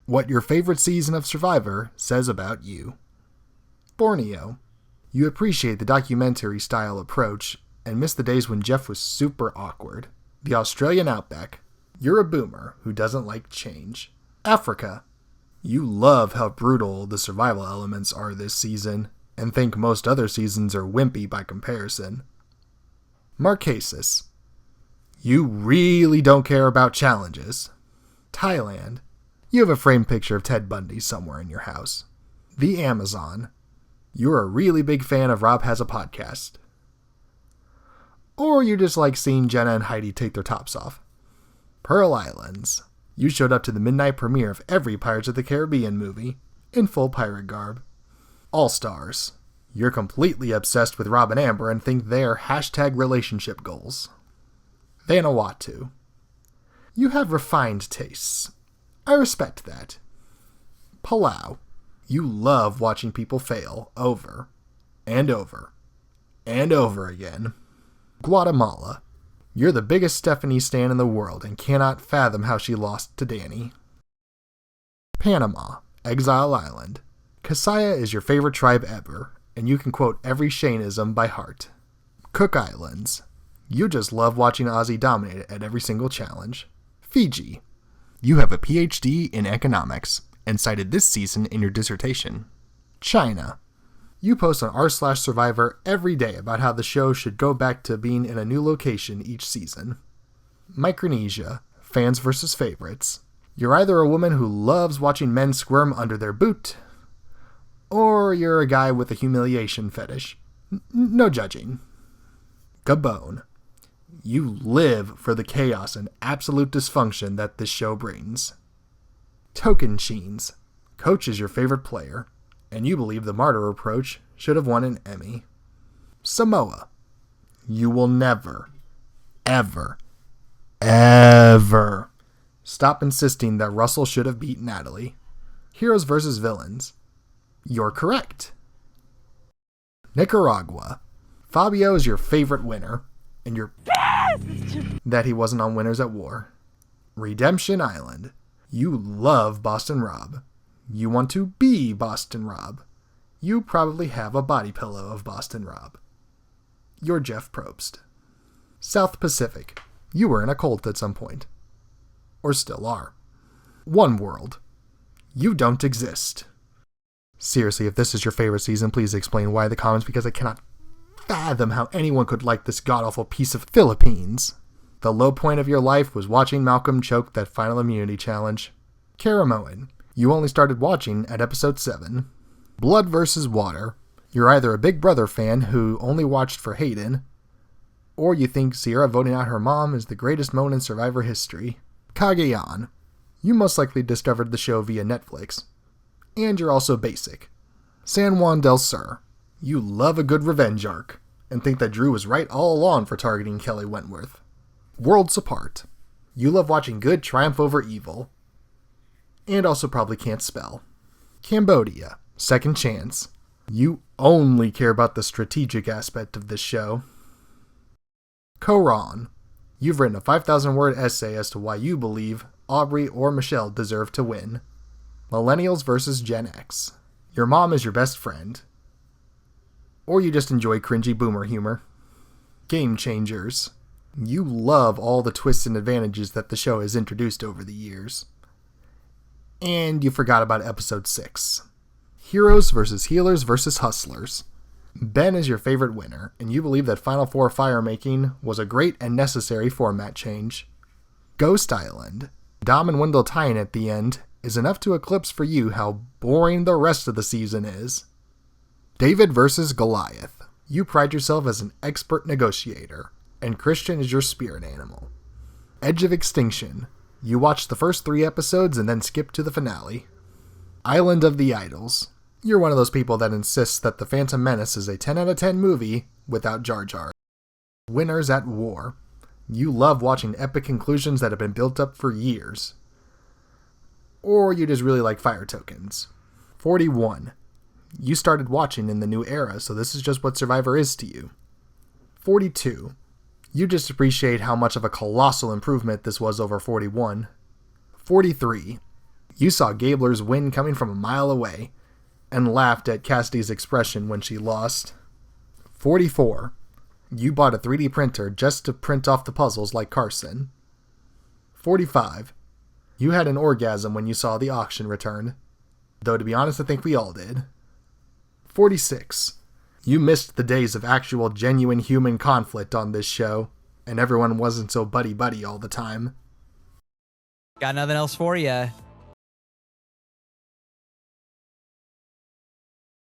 What your favorite season of Survivor says about you. Borneo. You appreciate the documentary style approach and miss the days when Jeff was super awkward. The Australian outback. You're a boomer who doesn't like change. Africa. You love how brutal the survival elements are this season, and think most other seasons are wimpy by comparison. Marquesas. You really don't care about challenges. Thailand. You have a framed picture of Ted Bundy somewhere in your house. The Amazon. You're a really big fan of Rob Has a Podcast. Or you just like seeing Jenna and Heidi take their tops off. Pearl Islands. You showed up to the midnight premiere of every Pirates of the Caribbean movie, in full pirate garb. All Stars. You're completely obsessed with Rob and Amber and think they're #relationship goals. Vanuatu. You have refined tastes. I respect that. Palau. You love watching people fail over and over and over again. Guatemala. You're the biggest Stephanie stan in the world and cannot fathom how she lost to Danny. Panama, Exile Island. Kasaya is your favorite tribe ever, and you can quote every Shaneism by heart. Cook Islands. You just love watching Ozzy dominate at every single challenge. Fiji. You have a PhD in economics, and cited this season in your dissertation. China. You post on r/Survivor every day about how the show should go back to being in a new location each season. Micronesia. Fans versus favorites. You're either a woman who loves watching men squirm under their boot, or you're a guy with a humiliation fetish. No judging. Gabon. You live for the chaos and absolute dysfunction that this show brings. Tocantins. Coach is your favorite player, and you believe the martyr approach should have won an Emmy. Samoa. You will never, ever, ever stop insisting that Russell should have beat Natalie. Heroes versus villains. You're correct. Nicaragua. Fabio is your favorite winner, and you're that he wasn't on Winners at War. Redemption Island. You love Boston Rob. You want to be Boston Rob. You probably have a body pillow of Boston Rob. You're Jeff Probst. South Pacific. You were in a cult at some point. Or still are. One World. You don't exist. Seriously, if this is your favorite season, please explain why in the comments, because I cannot fathom how anyone could like this god-awful piece of Philippines. The low point of your life was watching Malcolm choke that final immunity challenge. Karamoan. You only started watching at episode 7. Blood vs. Water. You're either a Big Brother fan who only watched for Hayden, or you think Sierra voting out her mom is the greatest moment in Survivor history. Cagayan. You most likely discovered the show via Netflix. And you're also basic. San Juan del Sur. You love a good revenge arc, and think that Drew was right all along for targeting Kelly Wentworth. Worlds Apart. You love watching good triumph over evil, and also probably can't spell. Cambodia. Second Chance. You only care about the strategic aspect of this show. Koran. You've written a 5,000-word essay as to why you believe Aubrey or Michelle deserve to win. Millennials versus Gen X. Your mom is your best friend. Or you just enjoy cringy boomer humor. Game Changers. You love all the twists and advantages that the show has introduced over the years. And you forgot about episode 6. Heroes versus Healers versus Hustlers. Ben is your favorite winner, and you believe that Final Four fire-making was a great and necessary format change. Ghost Island. Dom and Wendell tying at the end is enough to eclipse for you how boring the rest of the season is. David versus Goliath. You pride yourself as an expert negotiator, and Christian is your spirit animal. Edge of Extinction. You watch the first 3 episodes and then skip to the finale. Island of the Idols. You're one of those people that insists that The Phantom Menace is a 10 out of 10 movie without Jar Jar. Winners at War. You love watching epic conclusions that have been built up for years. Or you just really like fire tokens. 41. You started watching in the new era, so this is just what Survivor is to you. 42. You just appreciate how much of a colossal improvement this was over 41. 43. You saw Gabler's win coming from a mile away and laughed at Cassidy's expression when she lost. 44. You bought a 3D printer just to print off the puzzles like Carson. 45. You had an orgasm when you saw the auction return. Though to be honest, I think we all did. 46. You missed the days of actual genuine human conflict on this show, and everyone wasn't so buddy-buddy all the time. Got nothing else for you.